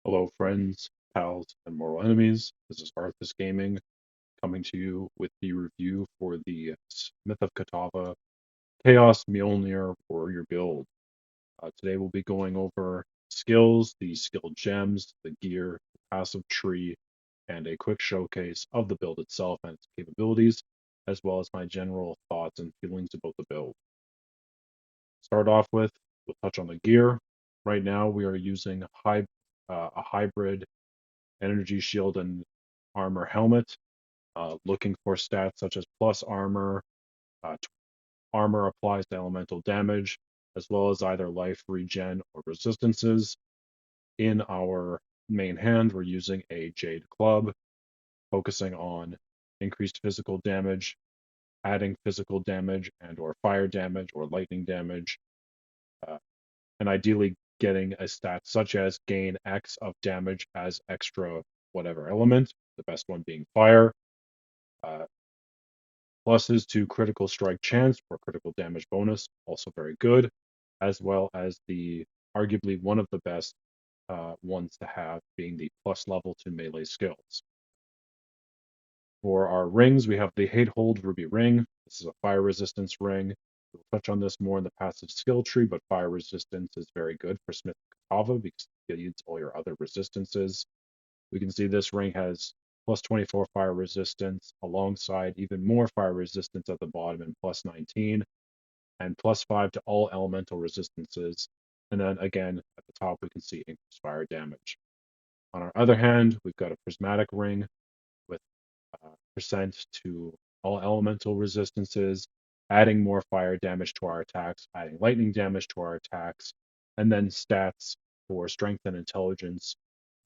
Hello, friends, pals, and mortal enemies. This is Arthas Gaming coming to you with the review for the Smith of Kitava Chaos Mjolnir Warrior build. Today we'll be going over skills, the skill gems, the gear, the passive tree, and a quick showcase of the build itself and its capabilities, as well as my general thoughts and feelings about the build. Start off with, we'll touch on the gear. Right now we are using a hybrid energy shield and armor helmet, looking for stats such as plus armor, armor applies to elemental damage, as well as either life regen or resistances. In our main hand, we're using a Jade Club, focusing on increased physical damage, adding physical damage and or fire damage or lightning damage, uh, and ideally getting a stat such as gain X of damage as extra whatever element, the best one being fire. Uh, Pluses to critical strike chance or critical damage bonus, also very good, as well as the arguably one of the best ones to have being the plus level to melee skills. For our rings, we have the Hate Hold Ruby Ring. This is a fire resistance ring. We'll touch on this more in the passive skill tree, but fire resistance is very good for Smith Kitava because it needs all your other resistances. We can see this ring has plus 24 fire resistance alongside even more fire resistance at the bottom and plus 19 and plus 5 to all elemental resistances. And then again, at the top, we can see increased fire damage. On our other hand, we've got a prismatic ring with percent to all elemental resistances, adding more fire damage to our attacks, adding lightning damage to our attacks, and then stats for strength and intelligence,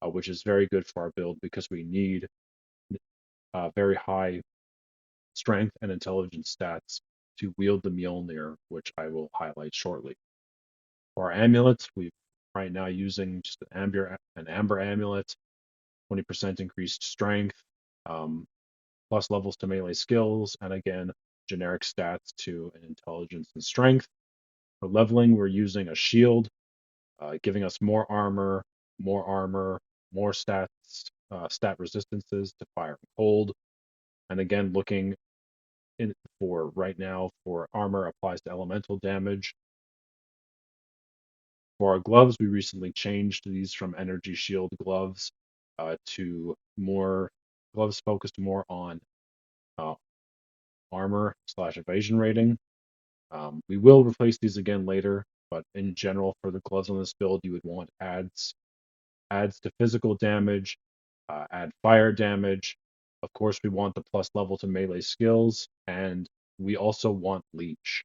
which is very good for our build because we need very high strength and intelligence stats to wield the Mjolnir, which I will highlight shortly. For our amulets, we're right now using just an amber amulet, 20% increased strength, plus levels to melee skills, and again, generic stats to intelligence and strength. For leveling, we're using a shield, giving us more armor, more stat resistances to fire and cold. And again, looking in for right now for armor applies to elemental damage. For our gloves, we recently changed these from energy shield gloves to more gloves focused more on uh, armor slash evasion rating. We will replace these again later, but in general, for the gloves on this build, you would want adds to physical damage, add fire damage. Of course, we want the plus level to melee skills, and we also want leech.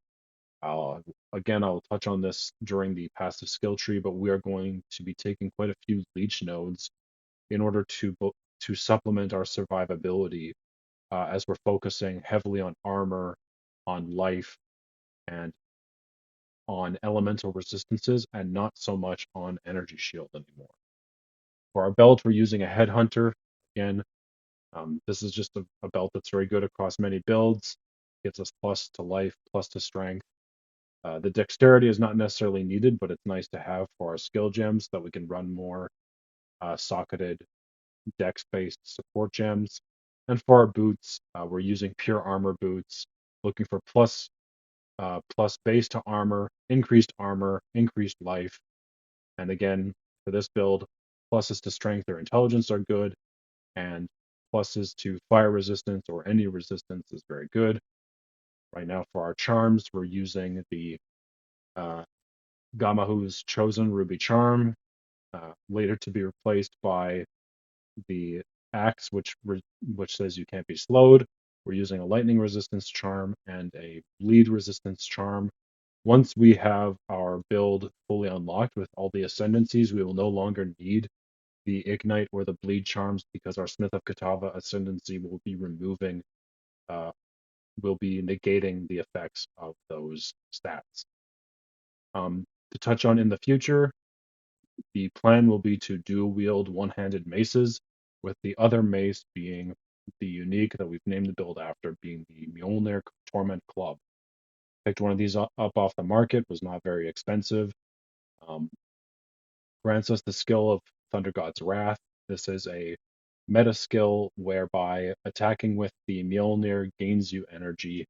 Uh, Again, I'll touch on this during the passive skill tree, but we are going to be taking quite a few leech nodes in order to supplement our survivability, as we're focusing heavily on armor, on life, and on elemental resistances, and not so much on energy shield anymore. For our belt, we're using a headhunter. Again, this is just a belt that's very good across many builds. Gives us plus to life, plus to strength. The dexterity is not necessarily needed, but it's nice to have for our skill gems that we can run more socketed dex-based support gems. And for our boots, we're using pure armor boots, looking for plus base to armor, increased life. And again, for this build, pluses to strength or intelligence are good, and pluses to fire resistance or any resistance is very good. Right now, for our charms, we're using the uh, Gamahu's Chosen Ruby Charm, later to be replaced by the Axe, which says you can't be slowed. We're using a lightning resistance charm and a bleed resistance charm. Once we have our build fully unlocked with all the ascendancies, we will no longer need the ignite or the bleed charms because our Smith of Kitava ascendancy uh, will be negating the effects of those stats. To touch on in the future, the plan will be to dual wield one-handed maces, with the other mace being the unique that we've named the build after, being the Mjolnir Torment Club. Picked one of these up off the market, was not very expensive. Um, Grants us the skill of Thunder God's Wrath. This is a meta skill whereby attacking with the Mjolnir gains you energy,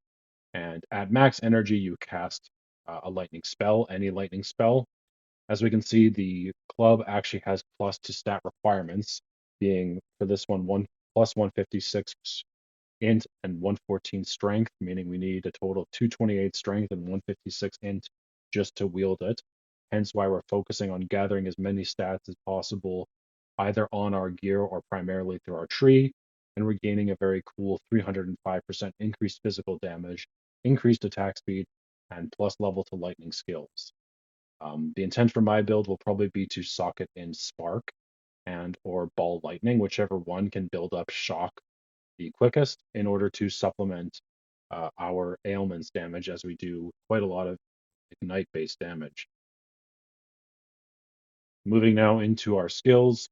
and at max energy, you cast a lightning spell, any lightning spell. As we can see, the club actually has plus to stat requirements, being for this one plus 156 int and 114 strength, meaning we need a total of 228 strength and 156 int just to wield it. Hence why we're focusing on gathering as many stats as possible, either on our gear or primarily through our tree. And we're gaining a very cool 305% increased physical damage, increased attack speed, and plus level to lightning skills. The intent for my build will probably be to socket in Spark and or Ball Lightning, whichever one can build up Shock the quickest in order to supplement our ailments damage, as we do quite a lot of ignite-based damage. Moving now into our skills.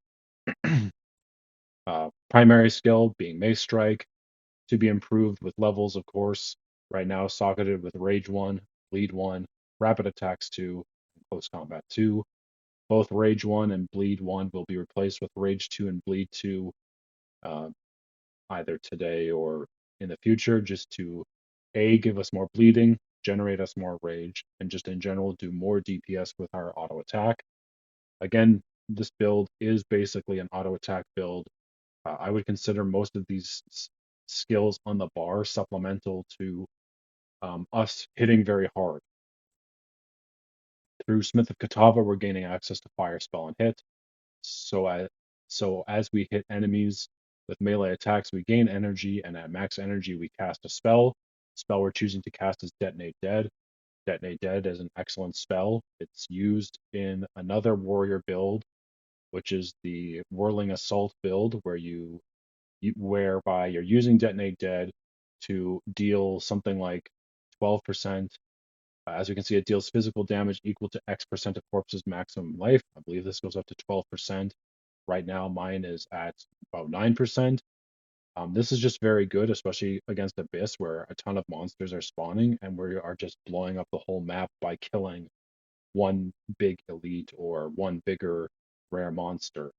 Primary skill being Mace Strike, to be improved with levels, of course. Right now socketed with Rage 1, Bleed 1, Rapid Attacks 2, and Close Combat 2. Both Rage 1 and Bleed 1 will be replaced with Rage 2 and Bleed 2 either today or in the future, just to give us more bleeding, generate us more rage, and just in general do more DPS with our auto attack. Again, this build is basically an auto attack build. I would consider most of these skills on the bar supplemental to us hitting very hard. Through Smith of Kitava, we're gaining access to Fire Spell and Hit. So as we hit enemies with melee attacks, we gain energy, and at max energy, we cast a spell. The spell we're choosing to cast is Detonate Dead. Detonate Dead is an excellent spell. It's used in another warrior build, which is the Whirling Assault build, whereby you're using Detonate Dead to deal something like 12%. As you can see, it deals physical damage equal to X% of corpse's maximum life. I believe this goes up to 12%. Right now, mine is at about 9%. This is just very good, especially against Abyss, where a ton of monsters are spawning, and we are just blowing up the whole map by killing one big elite or one bigger rare monster.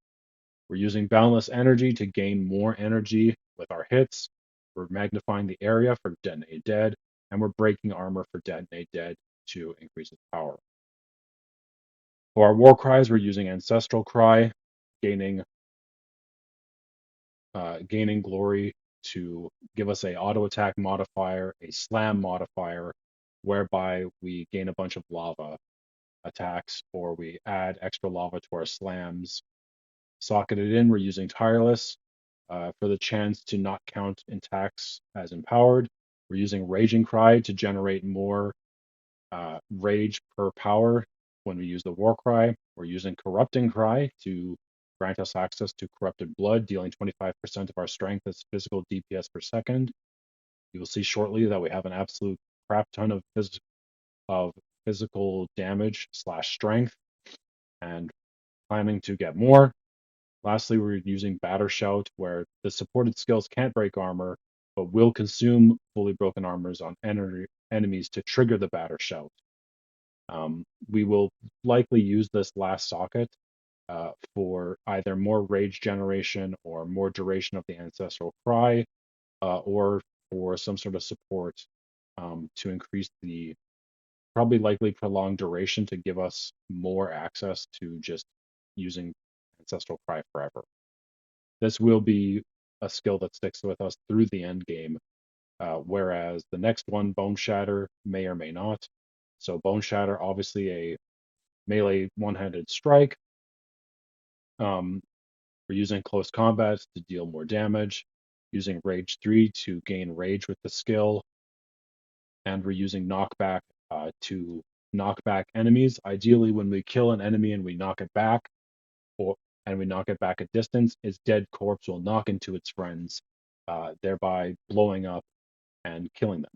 We're using Boundless Energy to gain more energy with our hits. We're magnifying the area for Detonate Dead, and we're breaking armor for Detonate Dead to increase its power. For our war cries, we're using Ancestral Cry, gaining glory to give us a auto attack modifier, a slam modifier, whereby we gain a bunch of lava attacks, or we add extra lava to our slams. Socketed in, we're using Tireless for the chance to not count attacks as empowered. We're using Raging Cry to generate more rage per power when we use the War Cry. We're using Corrupting Cry to grant us access to corrupted blood, dealing 25% of our strength as physical DPS per second. You will see shortly that we have an absolute crap ton of physical damage / strength, and planning to get more. Lastly, we're using Batter Shout, where the supported skills can't break armor, but will consume fully broken armors on enemies to trigger the Batter Shout. We will likely use this last socket for either more rage generation or more duration of the Ancestral Cry, or for some sort of support to increase the probably likely prolonged duration to give us more access to just using Ancestral Cry forever. This will be a skill that sticks with us through the end game, whereas the next one, Bone Shatter, may or may not. So Bone Shatter, obviously a melee one-handed strike. We're using Close Combat to deal more damage, using Rage 3 to gain rage with the skill, and we're using Knockback to knock back enemies. Ideally, when we kill an enemy and we knock it back, and we knock it back at distance, its dead corpse will knock into its friends, thereby blowing up and killing them.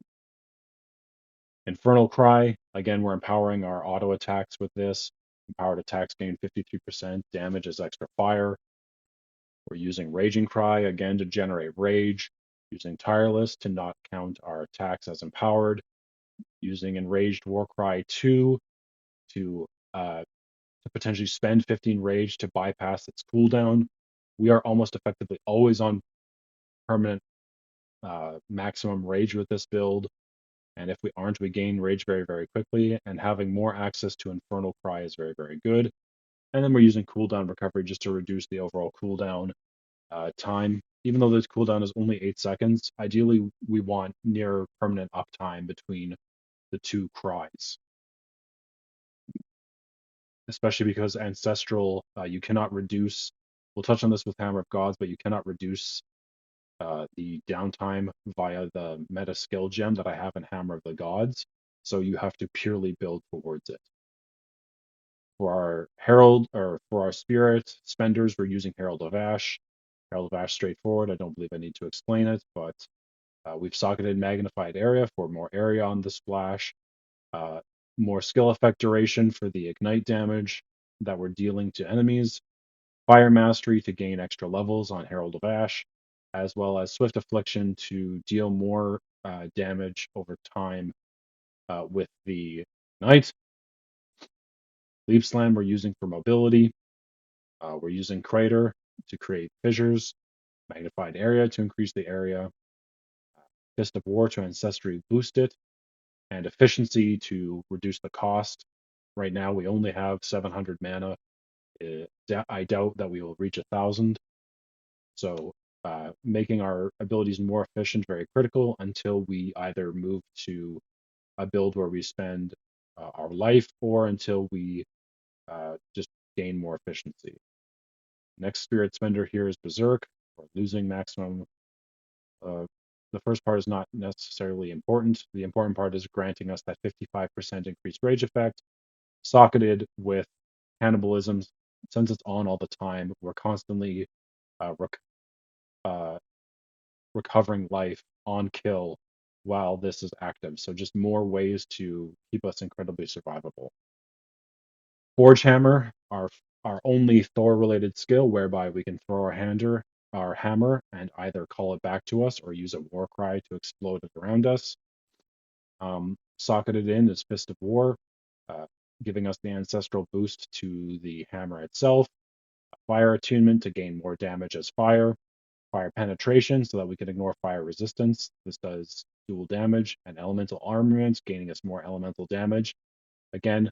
Infernal Cry, again, we're empowering our auto attacks with this. Empowered attacks gain 53% damage as extra fire. We're using Raging Cry, again, to generate rage. Using Tireless to not count our attacks as empowered. Using Enraged Warcry 2 to to potentially spend 15 rage to bypass its cooldown. We are almost effectively always on permanent maximum rage with this build. And if we aren't, we gain rage very, very quickly. And having more access to Infernal Cry is very, very good. And then we're using cooldown recovery just to reduce the overall cooldown time. Even though this cooldown is only 8 seconds, ideally we want near permanent uptime between the two cries. Especially because Ancestral, you cannot reduce. We'll touch on this with Hammer of Gods, but you cannot reduce the downtime via the meta skill gem that I have in Hammer of the Gods. So you have to purely build towards it. For our Herald, or for our Spirit spenders, we're using Herald of Ash. Herald of Ash straightforward. I don't believe I need to explain it, but we've socketed Magnified Area for more area on the splash, more skill effect duration for the ignite damage that we're dealing to enemies, Fire Mastery to gain extra levels on Herald of Ash, as well as Swift Affliction to deal more damage over time with the Ignite. Leap Slam we're using for mobility. We're using Crater to create fissures, Magnified Area to increase the area, Fist of War to Ancestry boost it, and Efficiency to reduce the cost. Right now we only have 700 mana. I doubt that we will reach 1,000. So making our abilities more efficient very critical until we either move to a build where we spend our life, or until we just gain more efficiency. Next spirit spender here is Berserk, or losing maximum. The first part is not necessarily important. The important part is granting us that 55% increased rage effect, socketed with cannibalism. Since it's on all the time, we're constantly recovering life on kill while this is active. So just more ways to keep us incredibly survivable. Forge Hammer, our only Thor related skill, whereby we can throw our hammer and either call it back to us or use a war cry to explode it around us. Socketed in is Fist of War, giving us the ancestral boost to the hammer itself. Fire attunement to gain more damage as fire penetration so that we can ignore fire resistance. This does dual damage, and elemental armament, gaining us more elemental damage. Again,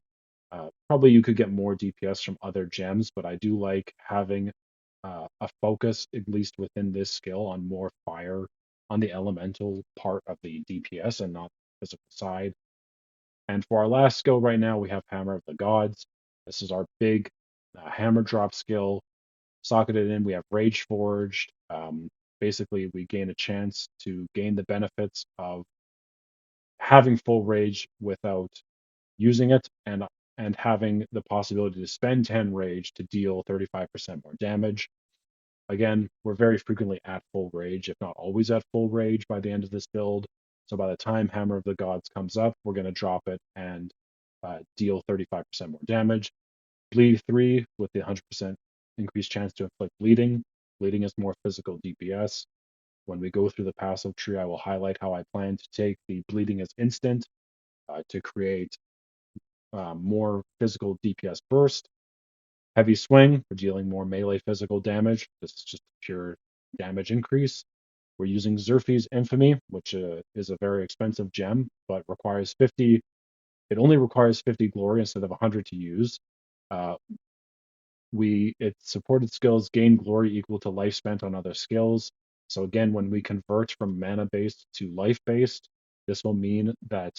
probably you could get more DPS from other gems, but I do like having a focus, at least within this skill, on more fire on the elemental part of the DPS and not the physical side. And for our last skill right now, we have Hammer of the Gods. This is our big hammer drop skill. Socketed in, we have Rage Forged. Basically, we gain a chance to gain the benefits of having full rage without using it, and having the possibility to spend 10 rage to deal 35% more damage. Again, we're very frequently at full rage, if not always at full rage by the end of this build. So by the time Hammer of the Gods comes up, we're going to drop it and deal 35% more damage. Bleed 3 with the 100% increased chance to inflict bleeding. Bleeding is more physical DPS. When we go through the passive tree, I will highlight how I plan to take the bleeding as instant to create more physical DPS burst. Heavy swing for dealing more melee physical damage. This is just pure damage increase. We're using Xerfe's Infamy, which is a very expensive gem, but requires 50. It only requires 50 glory instead of 100 to use. Its supported skills gain glory equal to life spent on other skills. So again, when we convert from mana based to life based, this will mean that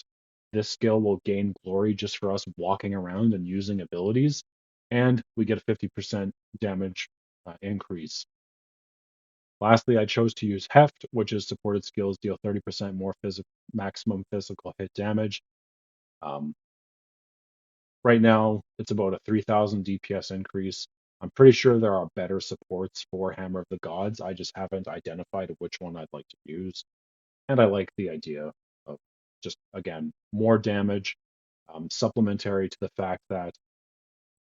this skill will gain glory just for us walking around and using abilities, and we get a 50% damage increase. Lastly, I chose to use Heft, which is supported skills deal 30% more maximum physical hit damage. Right now, it's about a 3,000 DPS increase. I'm pretty sure there are better supports for Hammer of the Gods. I just haven't identified which one I'd like to use. And I like the idea of just, again, more damage, supplementary to the fact that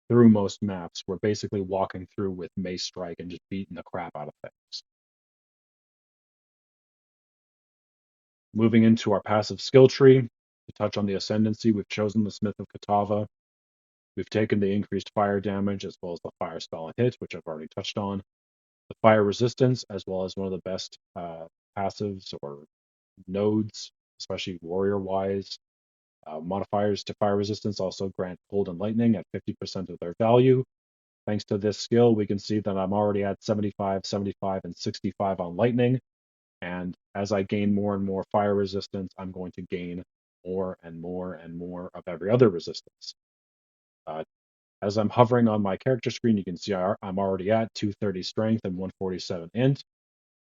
through most maps, we're basically walking through with Mace Strike and just beating the crap out of things. Moving into our passive skill tree, to touch on the Ascendancy, we've chosen the Smith of Kitava. We've taken the increased fire damage as well as the fire spell and hit, which I've already touched on. The fire resistance, as well as one of the best passives or nodes, especially warrior wise. Modifiers to fire resistance also grant cold and lightning at 50% of their value. Thanks to this skill, we can see that I'm already at 75, 75, and 65 on lightning. And as I gain more and more fire resistance, I'm going to gain more and more and more of every other resistance. Uh, as I'm hovering on my character screen, you can see I'm already at 230 strength and 147 int,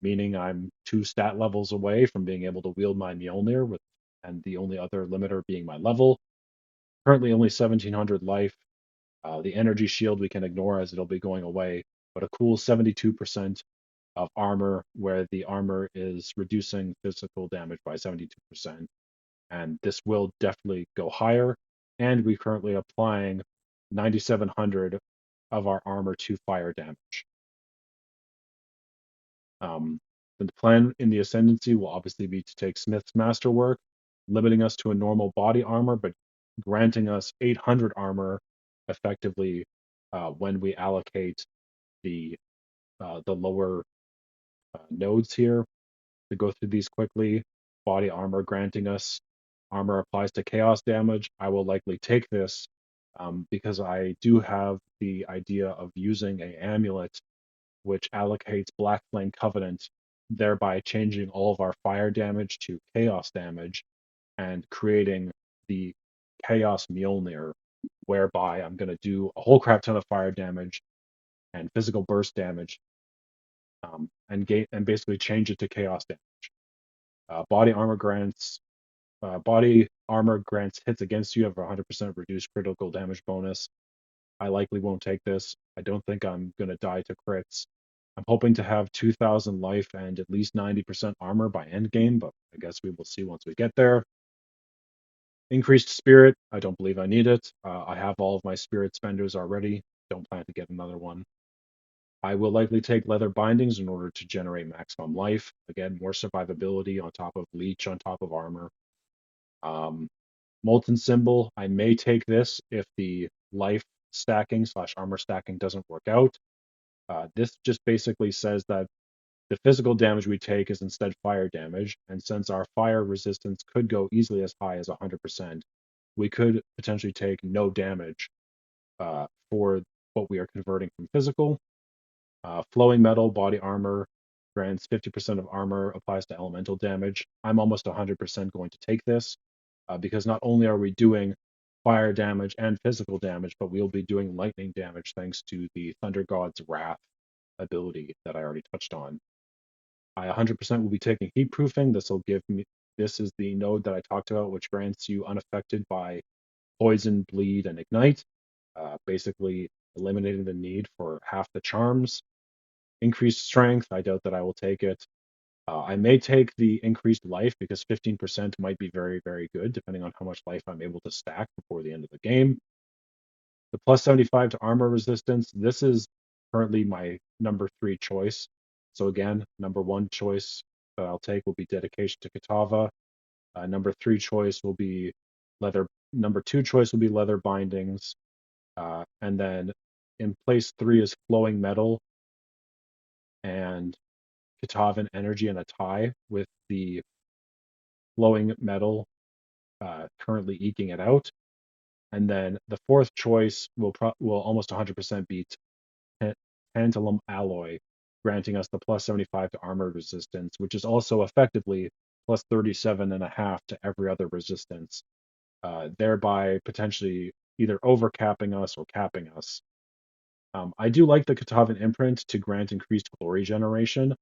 meaning I'm 2 stat levels away from being able to wield my Mjolnir, and the only other limiter being my level. Currently only 1700 life. The energy shield we can ignore as it'll be going away, but a cool 72% of armor, where the armor is reducing physical damage by 72%. And this will definitely go higher. And we're currently applying 9700 of our armor to fire damage. The plan in the Ascendancy will obviously be to take Smith's Masterwork, limiting us to a normal body armor, but granting us 800 armor effectively when we allocate the lower nodes here. To go through these quickly, body armor granting us armor applies to chaos damage. I will likely take this because I do have the idea of using a amulet which allocates Black Flame Covenant, thereby changing all of our fire damage to chaos damage and creating the Chaos Mjolnir, whereby I'm going to do a whole crap ton of fire damage and physical burst damage, and basically change it to chaos damage. Body armor grants hits against you have a 100% reduced critical damage bonus. I likely won't take this. I don't think I'm going to die to crits. I'm hoping to have 2000 life and at least 90% armor by endgame, but I guess we will see once we get there. Increased spirit, I don't believe I need it. I have all of my spirit spenders already. Don't plan to get another one. I will likely take leather bindings in order to generate maximum life. Again, more survivability on top of leech on top of armor. Molten Symbol, I may take this if the life stacking / armor stacking doesn't work out. This just basically says that the physical damage we take is instead fire damage, and since our fire resistance could go easily as high as 100%, we could potentially take no damage for what we are converting from physical. Flowing Metal body armor grants 50% of armor, applies to elemental damage. I'm almost 100% going to take this because not only are we doing fire damage and physical damage, but we'll be doing lightning damage thanks to the Thunder God's Wrath ability that I already touched on. I 100% will be taking heat proofing. This is the node that I talked about, which grants you unaffected by poison, bleed, and ignite, basically eliminating the need for half the charms. Increased strength, I doubt that I will take it. I may take the increased life because 15% might be very, very good, depending on how much life I'm able to stack before the end of the game. The plus 75 to armor resistance, this is currently my number 3 choice. So again, number 1 choice that I'll take will be Dedication to Kitava. Number 3 choice will be leather. Number 2 choice will be leather bindings. And then in place 3 is Flowing Metal and Kitavan Energy and a tie, with the Flowing Metal currently eking it out. And then the 4th choice will almost 100% be Tantalum Alloy, granting us the plus 75 to armor resistance, which is also effectively plus 37.5 to every other resistance, thereby potentially either overcapping us or capping us. I do like the Katavan imprint to grant increased glory generation.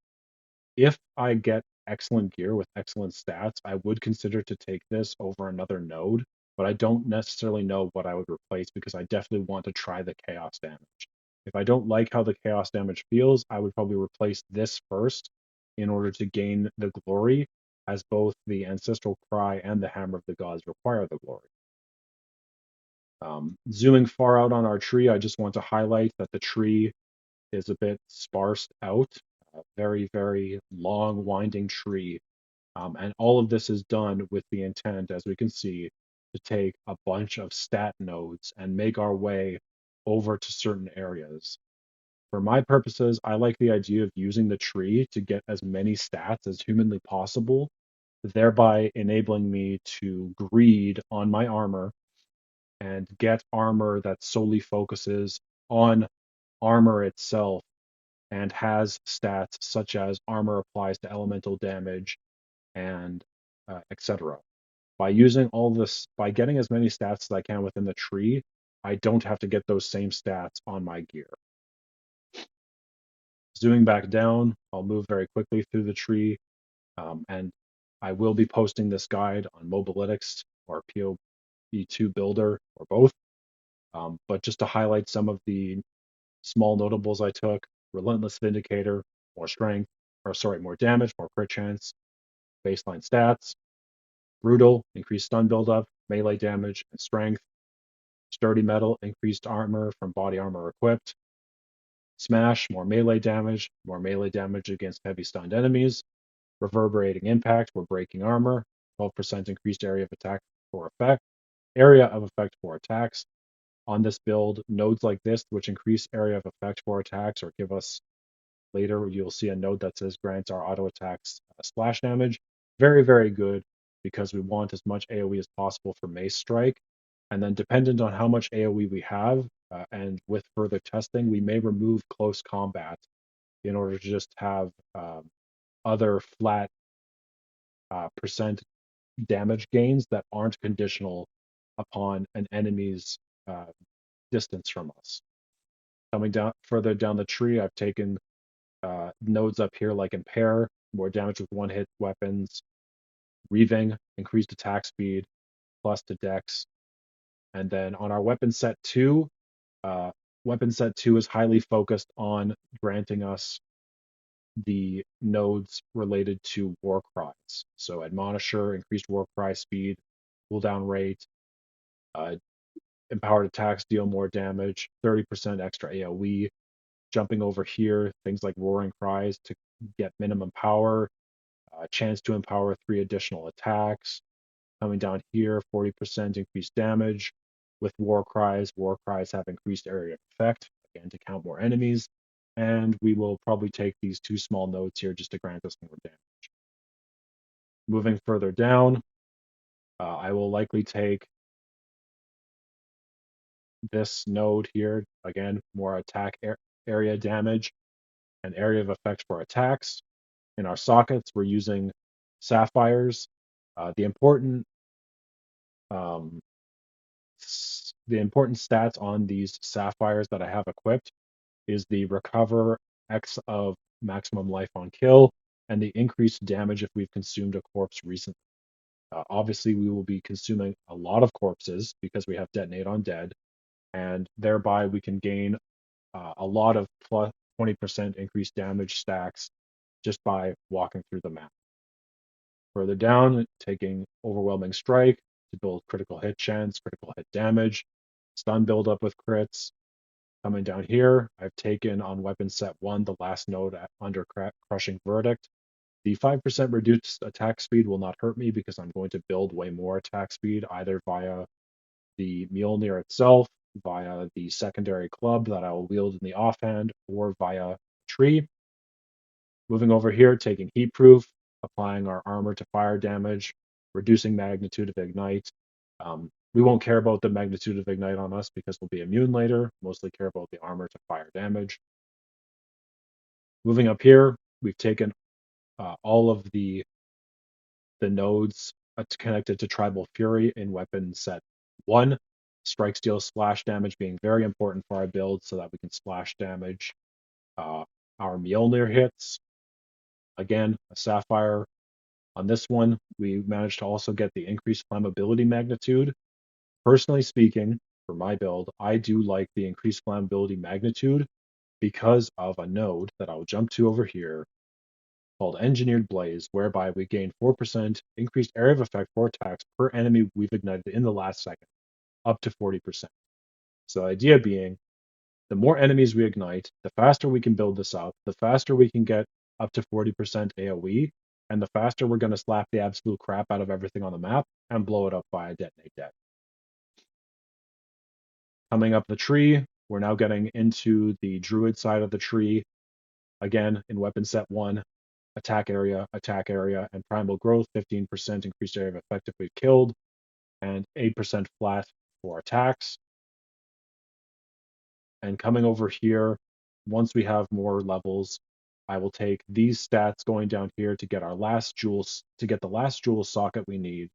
If I get excellent gear with excellent stats, I would consider to take this over another node, but I don't necessarily know what I would replace because I definitely want to try the chaos damage. If I don't like how the chaos damage feels, I would probably replace this first in order to gain the glory, as both the Ancestral Cry and the Hammer of the Gods require the glory. Zooming far out on our tree, I just want to highlight that the tree is a bit sparsed out, a very, very long, winding tree. And all of this is done with the intent, as we can see, to take a bunch of stat nodes and make our way over to certain areas. For my purposes, I like the idea of using the tree to get as many stats as humanly possible, thereby enabling me to greed on my armor and get armor that solely focuses on armor itself and has stats such as armor applies to elemental damage and etc. By using all this, by getting as many stats as I can within the tree, I don't have to get those same stats on my gear. Zooming back down, I'll move very quickly through the tree, and I will be posting this guide on Mobalytics or POE2 Builder or both. But just to highlight some of the small notables I took: Relentless Vindicator, more strength, or sorry, more damage, more crit chance, baseline stats. Brutal, increased stun buildup, melee damage, and strength. Sturdy Metal, increased armor from body armor equipped. Smash, more melee damage against heavy stunned enemies. Reverberating Impact, we're breaking armor. 12% increased area of attack for effect. Area of effect for attacks. On this build, nodes like this, which increase area of effect for attacks or give us later, you'll see a node that says grants our auto attacks splash damage. Very, very good because we want as much AoE as possible for Mace Strike. And then dependent on how much AoE we have, and with further testing, we may remove close combat in order to just have other flat percent damage gains that aren't conditional upon an enemy's distance from us. Coming down further down the tree, I've taken nodes up here like Impair, more damage with one hit weapons, Reaving, increased attack speed, plus to dex. And then on our weapon set 2, weapon set 2 is highly focused on granting us the nodes related to war cries. So Admonisher, increased war cry speed, cooldown rate, empowered attacks deal more damage, 30% extra AoE. Jumping over here, things like Roaring Cries to get minimum power, chance to empower 3 additional attacks. Coming down here, 40% increased damage. With War Cries have increased area of effect, again to count more enemies. And we will probably take these 2 small nodes here just to grant us more damage. Moving further down, I will likely take this node here, again, more attack area damage and area of effect for attacks. In our sockets, we're using sapphires. The important stats on these sapphires that I have equipped is the recover X of maximum life on kill and the increased damage if we've consumed a corpse recently. Obviously, we will be consuming a lot of corpses because we have Detonate on Dead, and thereby we can gain a lot of plus 20% increased damage stacks just by walking through the map. Further down, taking Overwhelming Strike to build critical hit chance, critical hit damage, stun buildup with crits. Coming down here, I've taken on weapon set 1 the last node under Crushing Verdict. The 5% reduced attack speed will not hurt me because I'm going to build way more attack speed either via the Mjolnir itself, via the secondary club that I will wield in the offhand, or via tree. Moving over here, taking Heat Proof, applying our armor to fire damage, reducing magnitude of ignite. We won't care about the magnitude of ignite on us because we'll be immune later, mostly care about the armor to fire damage. Moving up here, we've taken all of the nodes connected to Tribal Fury in weapon set 1. Strike Steel splash damage being very important for our build so that we can splash damage our Mjolnir hits. Again, a Sapphire. On this one, we managed to also get the increased flammability magnitude. Personally speaking, for my build, I do like the increased flammability magnitude because of a node that I'll jump to over here called Engineered Blaze, whereby we gain 4% increased area of effect for attacks per enemy we've ignited in the last second, up to 40%. So the idea being, the more enemies we ignite, the faster we can build this up, the faster we can get up to 40% AoE, and the faster we're going to slap the absolute crap out of everything on the map and blow it up via Detonate Dead. Coming up the tree, we're now getting into the druid side of the tree. Again, in weapon set 1, attack area, and primal growth, 15% increased area of effectively killed, and 8% flat for attacks. And coming over here, once we have more levels, I will take these stats going down here to get our last jewels, to get the last jewel socket we need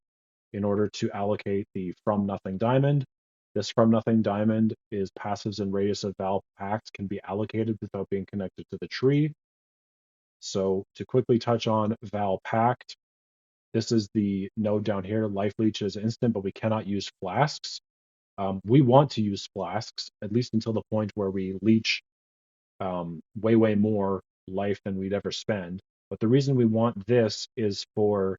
in order to allocate the From Nothing Diamond. This From Nothing Diamond is passives and radius of Val Pact can be allocated without being connected to the tree. So to quickly touch on Val Pact, this is the node down here. Life Leech is instant, but we cannot use flasks. We want to use flasks, at least until the point where we leech way more life than we'd ever spend. But the reason we want this is for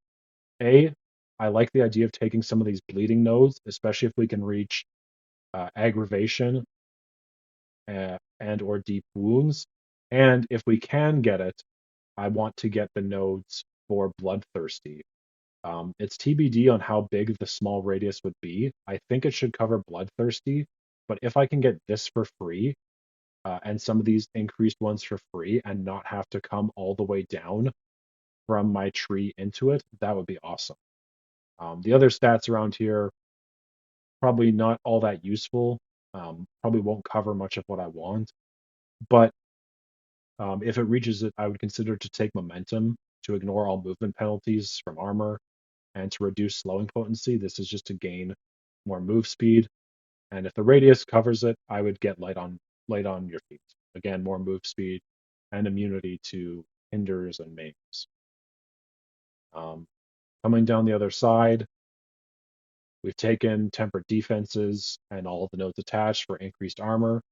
I like the idea of taking some of these bleeding nodes, especially if we can reach aggravation and or deep wounds. And if we can get it, I want to get the nodes for bloodthirsty. It's TBD on how big the small radius would be. I think it should cover bloodthirsty, but if I can get this for free, and some of these increased ones for free and not have to come all the way down from my tree into it, that would be awesome. The other stats around here, probably not all that useful. Probably won't cover much of what I want. But if it reaches it, I would consider to take momentum to ignore all movement penalties from armor and to reduce slowing potency. This is just to gain more move speed. And if the radius covers it, I would get light on your feet. Again, more move speed and immunity to hinders and maims. Coming down the other side, we've taken tempered defenses and all of the nodes attached for increased armor.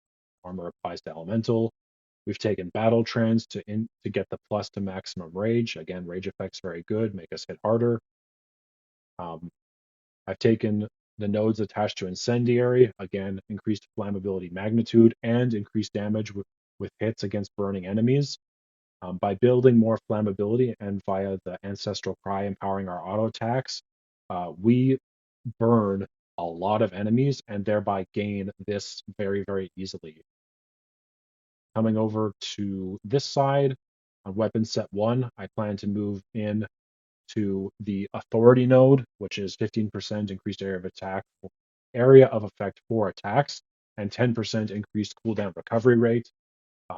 Armor applies to elemental. We've taken battle trends to get the plus to maximum rage. Again, rage effects very good, make us hit harder. I've taken the nodes attached to incendiary, again, increased flammability magnitude and increased damage with hits against burning enemies. By building more flammability and via the ancestral cry empowering our auto attacks, we burn a lot of enemies and thereby gain this very easily. Coming over to this side, on weapon set 1, I plan to move in to the authority node, which is 15% increased area of effect for attacks, and 10% increased cooldown recovery rate.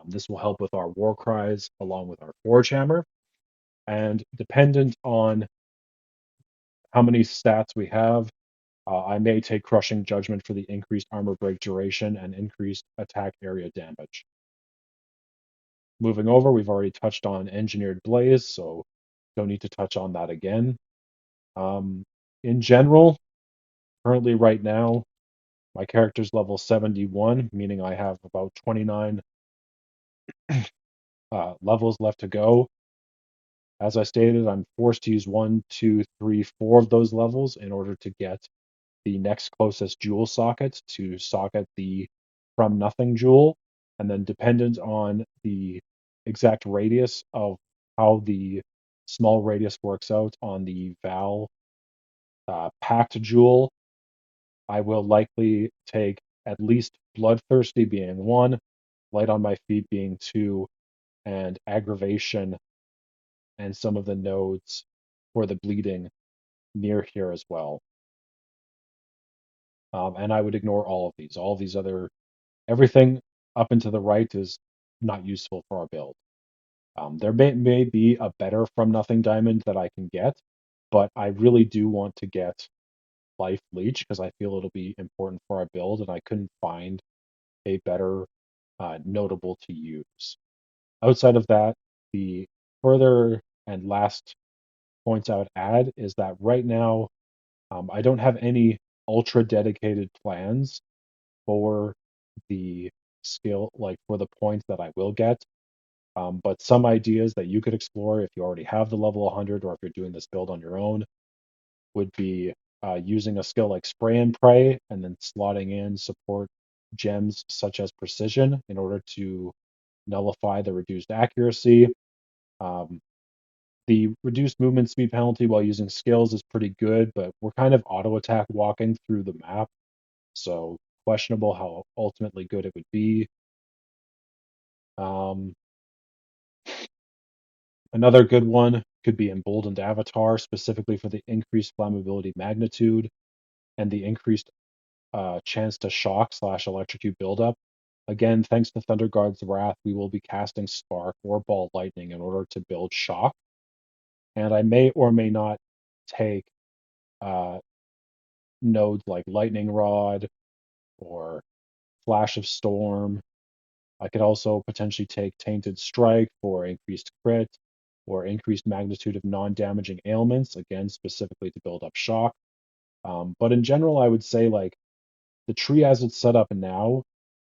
This will help with our war cries along with our forge hammer. And dependent on how many stats we have, I may take crushing judgment for the increased armor break duration and increased attack area damage. Moving over, we've already touched on engineered blaze, so don't need to touch on that again. In general, currently right now, my character's level 71, meaning I have about 29 levels left to go. As I stated, I'm forced to use 1, 2, 3, 4 of those levels in order to get the next closest jewel socket to socket the From Nothing jewel. And then dependent on the exact radius of how the small radius works out on the Val Pact jewel, I will likely take at least Bloodthirsty being 1, Light on My Feet being 2, and Aggravation and some of the nodes for the bleeding near here as well. And I would ignore all of these. All of these other, everything up and to the right is not useful for our build. There may be a better From Nothing diamond that I can get, but I really do want to get Life Leech because I feel it'll be important for our build, and I couldn't find a better notable to use. Outside of that, the further and last points I would add is that right now I don't have any ultra dedicated plans for the skill, like for the points that I will get. But some ideas that you could explore if you already have the level 100 or if you're doing this build on your own would be using a skill like Spray and Pray and then slotting in support gems such as Precision in order to nullify the reduced accuracy. The reduced movement speed penalty while using skills is pretty good, but we're kind of auto attack walking through the map. So questionable how ultimately good it would be. Um, Another good one could be Emboldened Avatar, specifically for the increased flammability magnitude and the increased chance to shock slash electrocute buildup. Again, thanks to Thunder God's Wrath, we will be casting Spark or Ball Lightning in order to build shock. And I may or may not take uh, nodes like Lightning Rod or Flash of Storm. I could also potentially take Tainted Strike for increased crit or increased magnitude of non-damaging ailments, again, specifically to build up shock. But in general, I would say like the tree as it's set up now,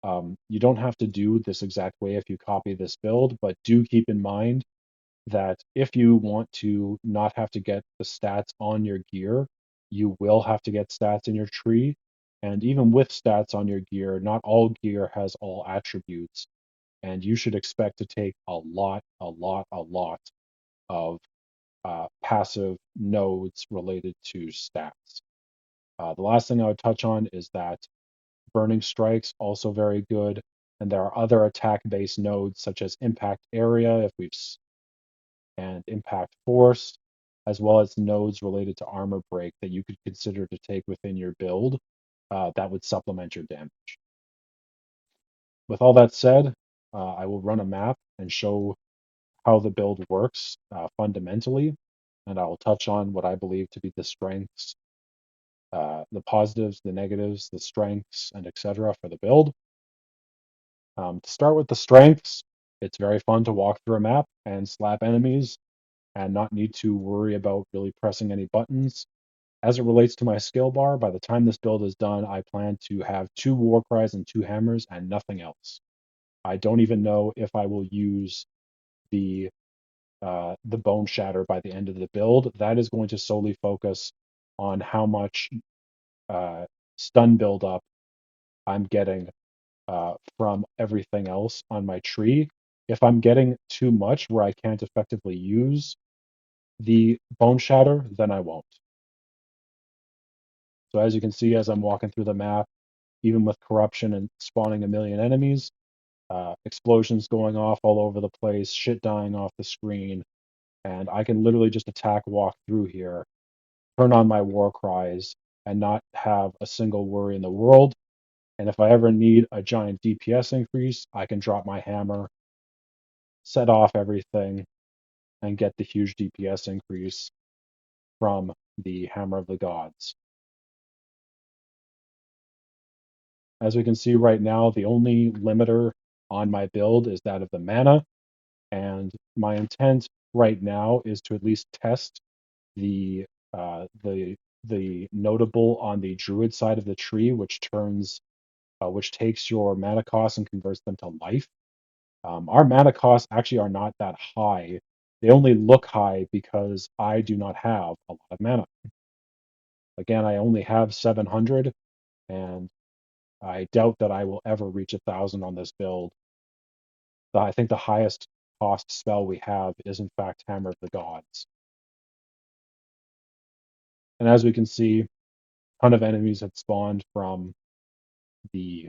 you don't have to do this exact way if you copy this build, but do keep in mind that if you want to not have to get the stats on your gear, you will have to get stats in your tree. And even with stats on your gear, not all gear has all attributes. And you should expect to take a lot of passive nodes related to stats. The last thing I would touch on is that Burning Strike's also very good. And there are other attack-based nodes such as Impact Area, if we've and Impact Force, as well as nodes related to Armor Break that you could consider to take within your build that would supplement your damage. With all that said, I will run a map and show how the build works fundamentally, and I will touch on what I believe to be the strengths, the positives, the negatives, the strengths, and etc. for the build. To start with the strengths, it's very fun to walk through a map and slap enemies and not need to worry about really pressing any buttons. As it relates to my skill bar, by the time this build is done, I plan to have 2 war cries and 2 hammers and nothing else. I don't even know if I will use the bone shatter by the end of the build. That is going to solely focus on how much uh, stun buildup I'm getting from everything else on my tree. If I'm getting too much where I can't effectively use the bone shatter, then I won't. So as you can see, as I'm walking through the map, even with corruption and spawning a million enemies, explosions going off all over the place, shit dying off the screen, and I can literally just attack, walk through here, turn on my war cries, and not have a single worry in the world. And if I ever need a giant DPS increase, I can drop my hammer, set off everything, and get the huge DPS increase from the Hammer of the Gods. As we can see right now, the only limiter on my build is that of the mana, and my intent right now is to at least test the uh, the the notable on the druid side of the tree, which takes your mana costs and converts them to life. Our mana costs actually are not that high. They only look high because I do not have a lot of mana. Again, I only have 700, and I doubt that I will ever reach 1,000 on this build. I think the highest cost spell we have is in fact Hammer of the Gods. And as we can see, a ton of enemies had spawned from the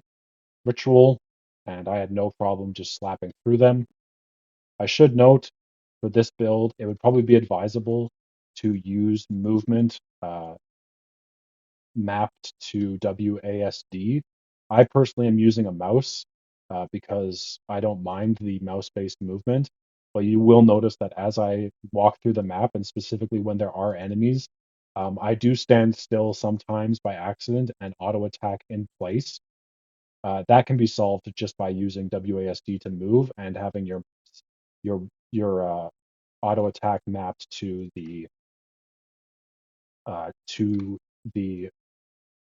ritual, and I had no problem just slapping through them. I should note for this build, it would probably be advisable to use movement mapped to WASD. I personally am using a mouse because I don't mind the mouse-based movement, but you will notice that as I walk through the map, and specifically when there are enemies, I do stand still sometimes by accident and auto attack in place. That can be solved just by using WASD to move and having your auto attack mapped to the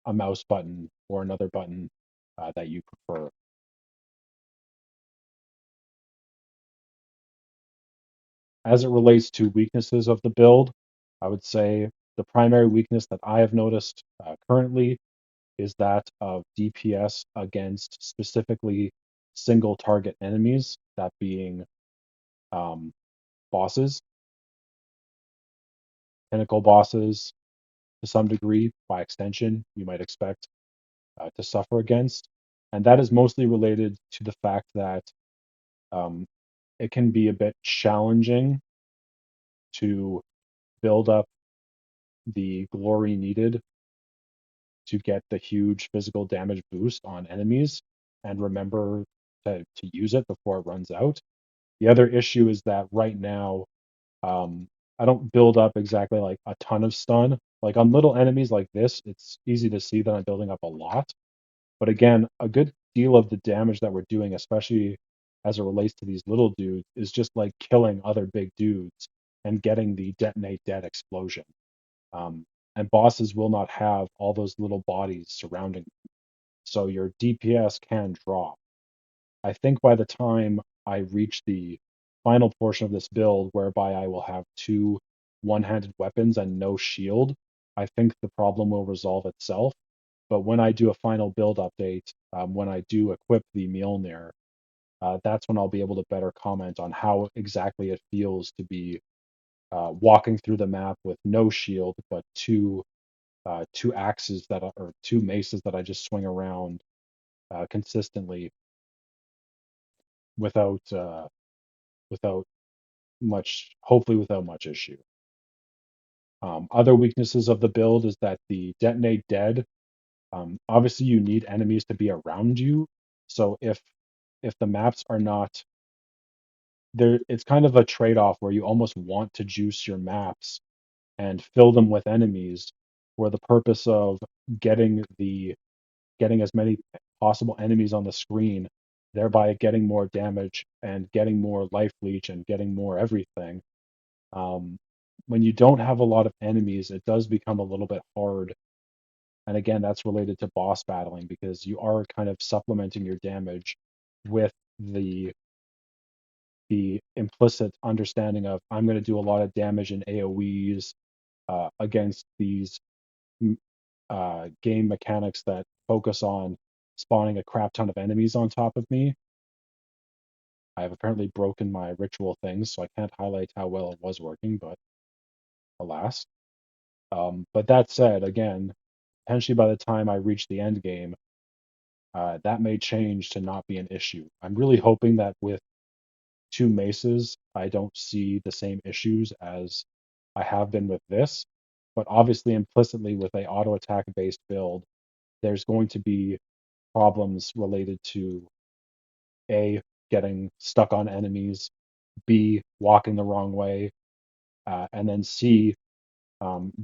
a mouse button or another button that you prefer. As it relates to weaknesses of the build, I would say the primary weakness that I have noticed currently is that of DPS against specifically single target enemies, that being um, bosses, pinnacle bosses to some degree, by extension, you might expect. to suffer against. And that is mostly related to the fact that um, it can be a bit challenging to build up the glory needed to get the huge physical damage boost on enemies and remember to use it before it runs out. The other issue is that right now, um, I don't build up exactly like a ton of stun. Like on little enemies like this, it's easy to see that I'm building up a lot. But again, a good deal of the damage that we're doing, especially as it relates to these little dudes, is just like killing other big dudes and getting the detonate dead explosion. Um, and bosses will not have all those little bodies surrounding them. So your DPS can drop. I think by the time I reach the final portion of this build, whereby I will have two one-handed weapons and no shield, I think the problem will resolve itself. But when I do a final build update, when I do equip the Mjolnir, that's when I'll be able to better comment on how exactly it feels to be walking through the map with no shield, but two axes that are, or two maces that I just swing around consistently without without much, hopefully without much issue. Other weaknesses of the build is that the detonate dead. Obviously, you need enemies to be around you. So if the maps are not there, it's kind of a trade-off where you almost want to juice your maps and fill them with enemies for the purpose of getting as many possible enemies on the screen, thereby getting more damage and getting more life leech and getting more everything. Um, when you don't have a lot of enemies, it does become a little bit hard. And again, that's related to boss battling because you are kind of supplementing your damage with the the implicit understanding of I'm going to do a lot of damage in AoEs against these game mechanics that focus on spawning a crap ton of enemies on top of me. I have apparently broken my ritual things, so I can't highlight how well it was working, but alas. But that said, again, potentially by the time I reach the end game, that may change to not be an issue. I'm really hoping that with two maces, I don't see the same issues as I have been with this. But obviously, implicitly, with a auto attack based build, there's going to be problems related to A, getting stuck on enemies, B, walking the wrong way, and then C,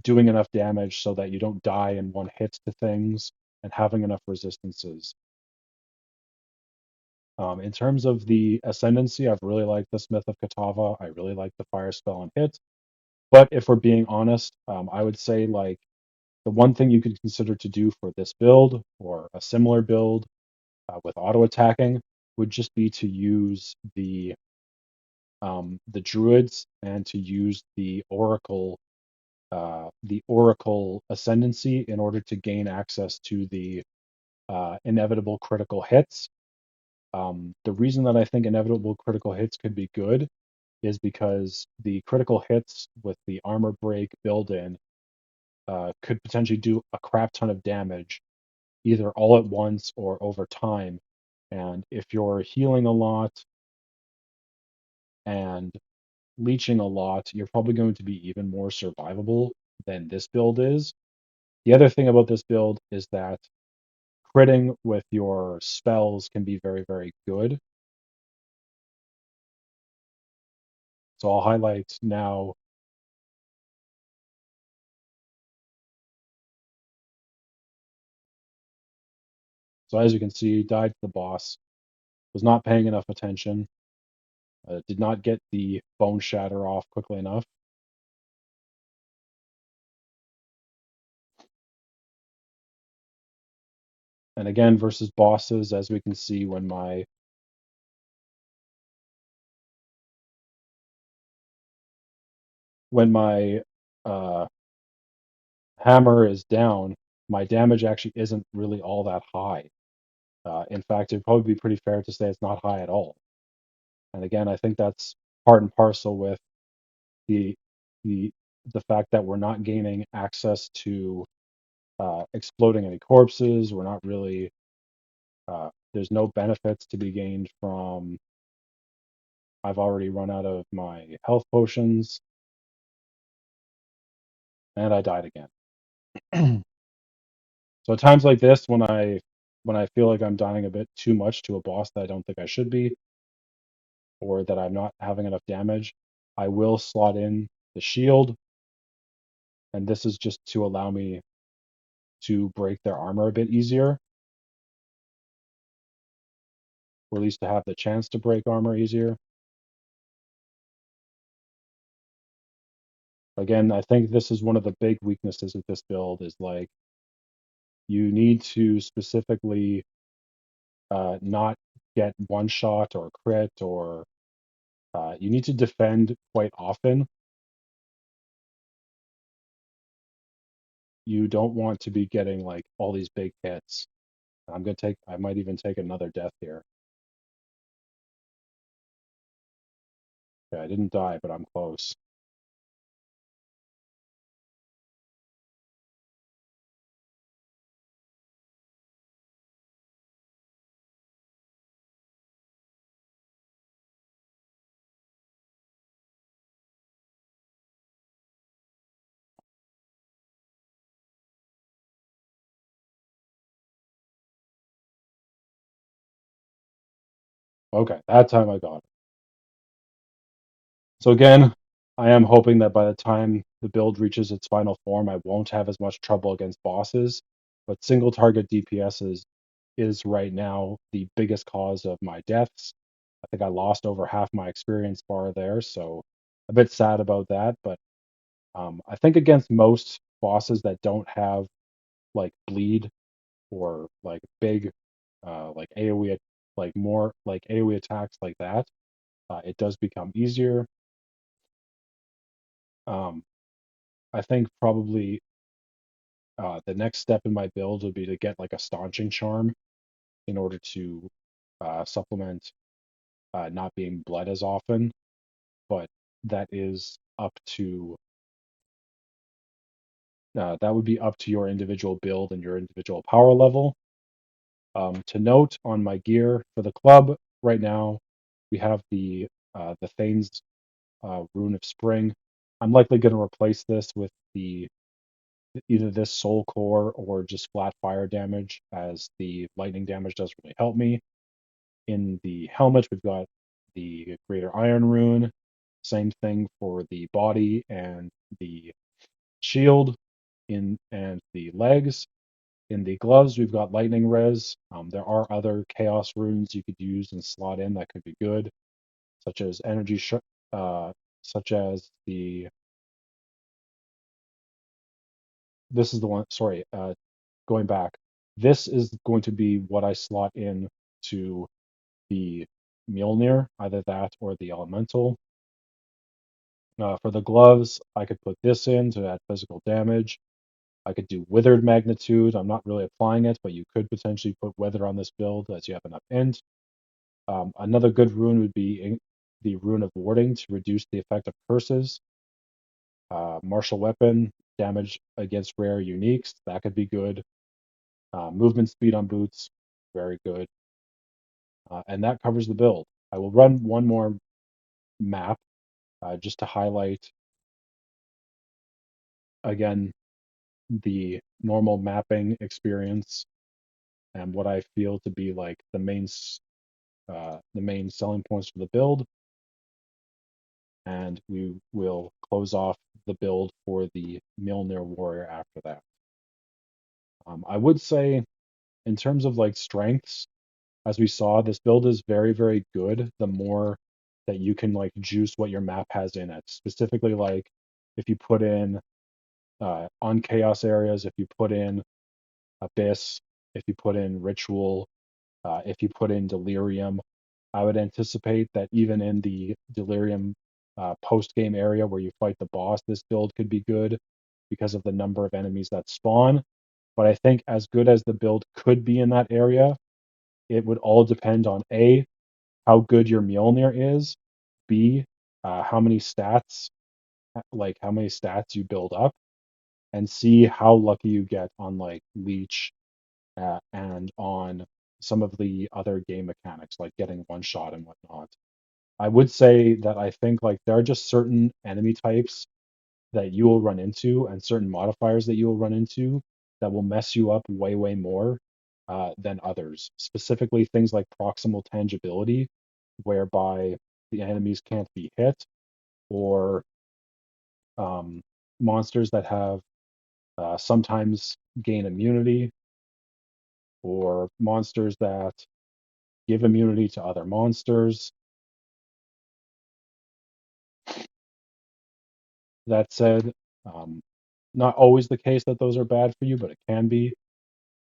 doing enough damage so that you don't die in one hit to things and having enough resistances. In terms of the ascendancy, I've really liked the Smith of Kitava. I really like the fire spell and hit. But if we're being honest, I would say like the one thing you could consider to do for this build or a similar build with auto attacking would just be to use the druids and to use the oracle ascendancy in order to gain access to the inevitable critical hits. The reason that I think inevitable critical hits could be good is because the critical hits with the armor break build in could potentially do a crap ton of damage, either all at once or over time. And if you're healing a lot and leeching a lot, you're probably going to be even more survivable than this build is. The other thing about this build is that critting with your spells can be very, very good. So I'll highlight now. So as you can see, died to the boss, was not paying enough attention, did not get the bone shatter off quickly enough. And again, versus bosses, as we can see, when my uh, hammer is down, my damage actually isn't really all that high. In fact, it'd probably be pretty fair to say it's not high at all. And again, I think that's part and parcel with the the the fact that we're not gaining access to exploding any corpses. We're not really, there's no benefits to be gained from. I've already run out of my health potions, and I died again. So at times like this, when I feel like I'm dying a bit too much to a boss that I don't think I should be, or that I'm not having enough damage, I will slot in the shield, and this is just to allow me to break their armor a bit easier, or at least to have the chance to break armor easier. Again, I think this is one of the big weaknesses of this build is like you need to specifically not get one shot or crit, or you need to defend quite often. You don't want to be getting like all these big hits. I might even take another death here. Okay, I didn't die, but I'm close. Okay, that time I got it. So again, I am hoping that by the time the build reaches its final form, I won't have as much trouble against bosses. But single target DPS is right now the biggest cause of my deaths. I think I lost over half my experience bar there, so a bit sad about that. But I think against most bosses that don't have like bleed or like big like AoE like more like AoE attacks like that, it does become easier. Um, I think probably the next step in my build would be to get like a staunching charm in order to supplement not being bled as often, but that is up to that would be up to your individual build and your individual power level. To note on my gear for the club right now, we have the Thane's Rune of Spring. I'm likely going to replace this with the either this soul core or just flat fire damage, as the lightning damage doesn't really help me. In the helmet, we've got the Greater Iron Rune. Same thing for the body and the shield and the legs. In the gloves, we've got lightning res. There are other chaos runes you could use and slot in that could be good, such as uh, such as the this is the one. Sorry, going back. This is going to be what I slot in to the Mjolnir, either that or the Elemental. For the gloves, I could put this in to add physical damage. I could do Withered Magnitude. I'm not really applying it, but you could potentially put Weather on this build as you have enough int. Another good rune would be the Rune of Warding to reduce the effect of curses. Martial Weapon, damage against rare uniques. That could be good. Movement speed on boots, very good. And that covers the build. I will run one more map just to highlight again the normal mapping experience and what I feel to be like the main selling points for the build. And we will close off the build for the Mjolnir Warrior after that. I would say, in terms of like strengths, as we saw, this build is very, very good. The more that you can like juice what your map has in it, specifically like if you put in on chaos areas, if you put in abyss, if you put in ritual, if you put in delirium, I would anticipate that even in the delirium post game area where you fight the boss, this build could be good because of the number of enemies that spawn. But I think as good as the build could be in that area, it would all depend on A, how good your Mjolnir is, B, how many stats you build up, and see how lucky you get on like leech and on some of the other game mechanics, like getting one shot and whatnot. I would say that I think like there are just certain enemy types that you will run into and certain modifiers that you will run into that will mess you up way, way more than others. Specifically, things like proximal tangibility, whereby the enemies can't be hit, or um, monsters that have sometimes gain immunity, or monsters that give immunity to other monsters. That said, um, not always the case that those are bad for you, but it can be.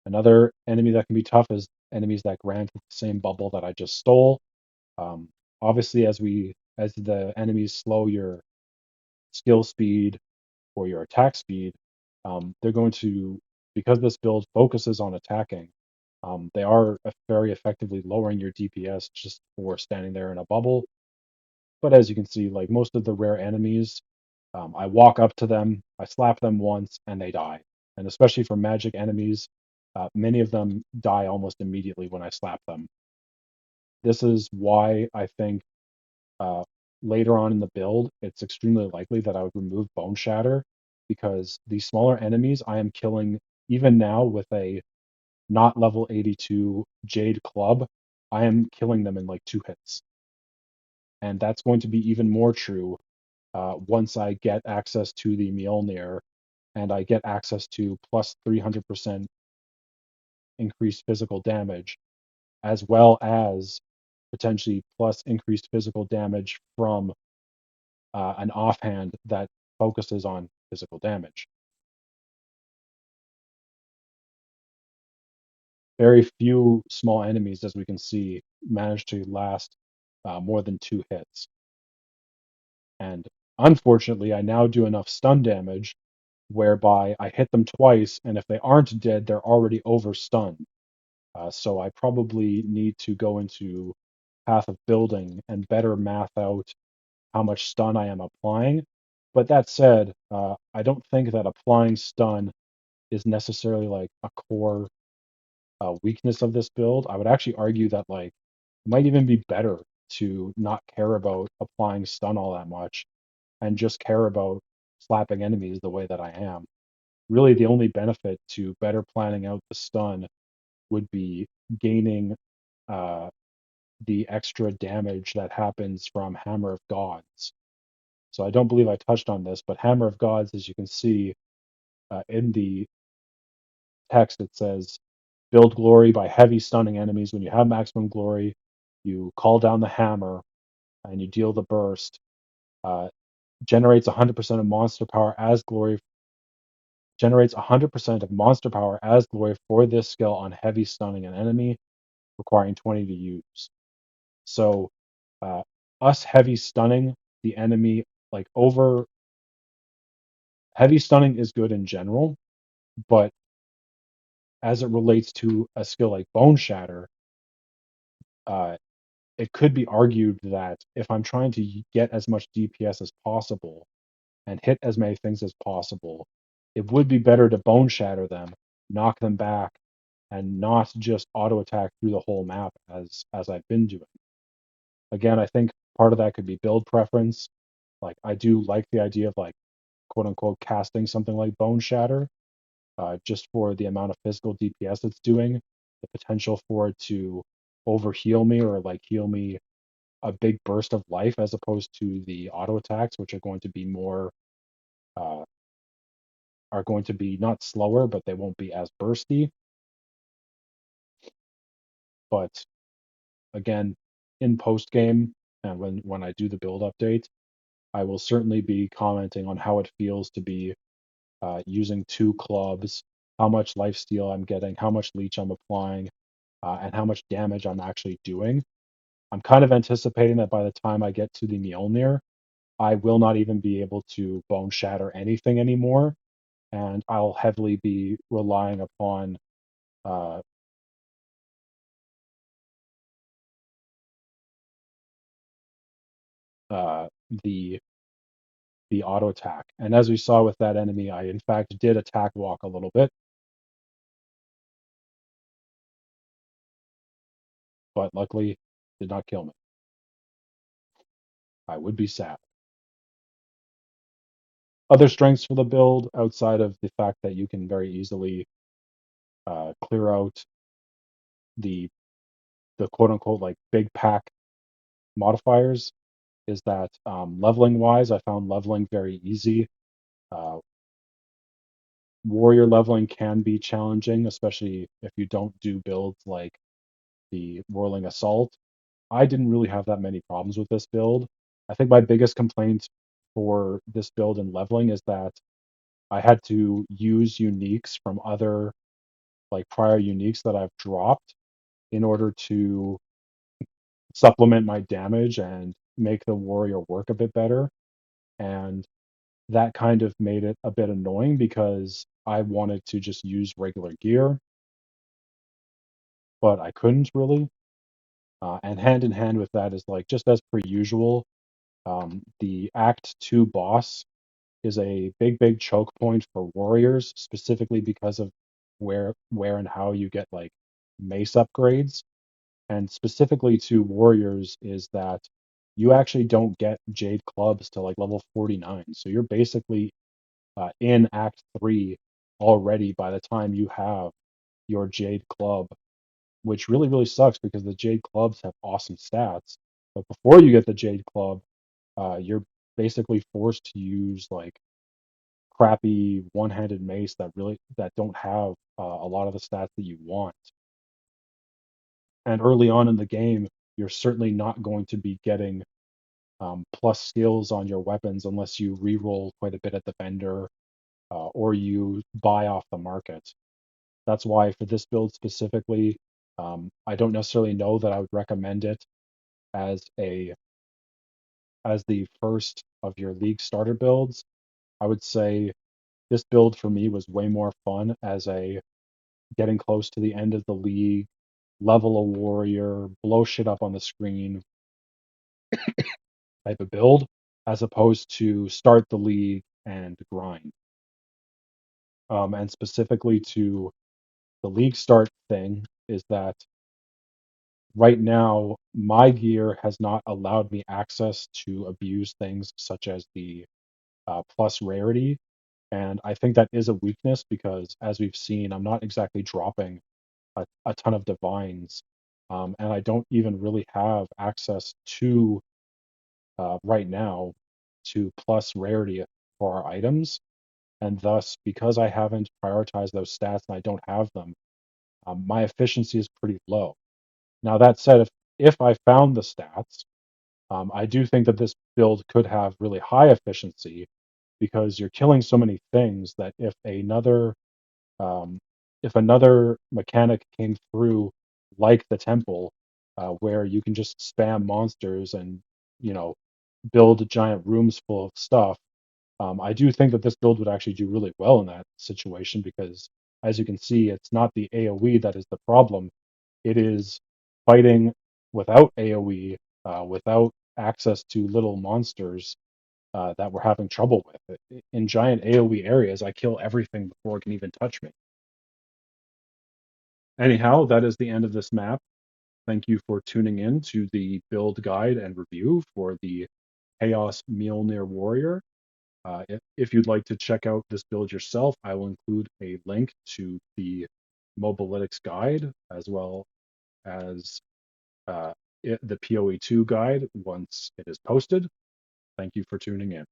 Another enemy that can be tough is enemies that grant the same bubble that I just stole. Um, Obviously, as the enemies slow your skill speed or your attack speed, they're going to, because this build focuses on attacking, they are very effectively lowering your DPS just for standing there in a bubble. But as you can see, like most of the rare enemies, I walk up to them, I slap them once, and they die. And especially for magic enemies, many of them die almost immediately when I slap them. This is why I think uh, later on in the build, it's extremely likely that I would remove Bone Shatter, because these smaller enemies I am killing even now with a not level 82 Jade Club. I am killing them in like 2 hits. And that's going to be even more true once I get access to the Mjolnir and I get access to plus 300% increased physical damage, as well as potentially plus increased physical damage from an offhand that focuses on physical damage. Very few small enemies, as we can see, manage to last more than 2 hits. And unfortunately, I now do enough stun damage whereby I hit them twice, and if they aren't dead, they're already over stunned. So I probably need to go into path of building and better math out how much stun I am applying. But that said, I don't think that applying stun is necessarily like a core weakness of this build. I would actually argue that like it might even be better to not care about applying stun all that much and just care about slapping enemies the way that I am. Really, the only benefit to better planning out the stun would be gaining uh, the extra damage that happens from Hammer of Gods. So I don't believe I touched on this, but Hammer of Gods, as you can see in the text, it says build glory by heavy stunning enemies. When you have maximum glory, you call down the hammer and you deal the burst. Uh, generates 100% of monster power as glory. Generates 100% of monster power as glory for this skill on heavy stunning an enemy, requiring 20 to use. So, uh, us heavy stunning the enemy, like over heavy stunning is good in general, but as it relates to a skill like Bone Shatter, uh, it could be argued that if I'm trying to get as much DPS as possible and hit as many things as possible, it would be better to Bone Shatter them, knock them back, and not just auto attack through the whole map as I've been doing. Again, I think part of that could be build preference. Like I do like the idea of like quote unquote casting something like Bone Shatter, just for the amount of physical DPS it's doing, the potential for it to overheal me or like heal me a big burst of life as opposed to the auto attacks, which are going to be more uh, are going to be not slower, but they won't be as bursty. But again, in post game and when I do the build update, I will certainly be commenting on how it feels to be using 2 clubs, how much life steal I'm getting, how much leech I'm applying, and how much damage I'm actually doing. I'm kind of anticipating that by the time I get to the Mjolnir, I will not even be able to bone shatter anything anymore, and I'll heavily be relying upon uh, the the auto attack. And as we saw with that enemy, I in fact did attack walk a little bit, but luckily did not kill me. I would be sad. Other strengths for the build outside of the fact that you can very easily clear out the quote unquote like big pack modifiers is that leveling wise, I found leveling very easy. Uh, warrior leveling can be challenging, especially if you don't do builds like the whirling assault. I didn't really have that many problems with this build. I think my biggest complaint for this build and leveling is that I had to use uniques from other like prior uniques that I've dropped in order to supplement my damage and make the warrior work a bit better. And that kind of made it a bit annoying because I wanted to just use regular gear, but I couldn't really. And hand in hand with that is like just as per usual, the Act 2 boss is a big choke point for warriors, specifically because of where and how you get like mace upgrades. And specifically to warriors is that you actually don't get jade clubs to like level 49. So you're basically in Act 3 already by the time you have your jade club, which really sucks because the jade clubs have awesome stats. But before you get the jade club, you're basically forced to use like crappy one-handed mace that don't have a lot of the stats that you want. And early on in the game, you're certainly not going to be getting plus skills on your weapons unless you re-roll quite a bit at the vendor or you buy off the market. That's why for this build specifically, I don't necessarily know that I would recommend it as a as the first of your league starter builds. I would say this build for me was way more fun as a getting close to the end of the league, level a warrior, blow shit up on the screen type of build, as opposed to start the league and grind. And specifically to the league start thing is that right now my gear has not allowed me access to abuse things such as the plus rarity. And I think that is a weakness because, as we've seen, I'm not exactly dropping a ton of divines. And I don't even really have access to, right now, to plus rarity for our items. And thus, because I haven't prioritized those stats and I don't have them, my efficiency is pretty low. Now, that said, if I found the stats, I do think that this build could have really high efficiency because you're killing so many things that um, if another mechanic came through, like the temple, where you can just spam monsters and you know build giant rooms full of stuff, I do think that this build would actually do really well in that situation because, as you can see, it's not the AOE that is the problem. It is fighting without AOE, without access to little monsters that we're having trouble with. In giant AOE areas, I kill everything before it can even touch me. Anyhow, that is the end of this map. Thank you for tuning in to the build guide and review for the Chaos Mjolnir Warrior. If you'd like to check out this build yourself, I will include a link to the Mobalytics guide as well as the POE2 guide once it is posted. Thank you for tuning in.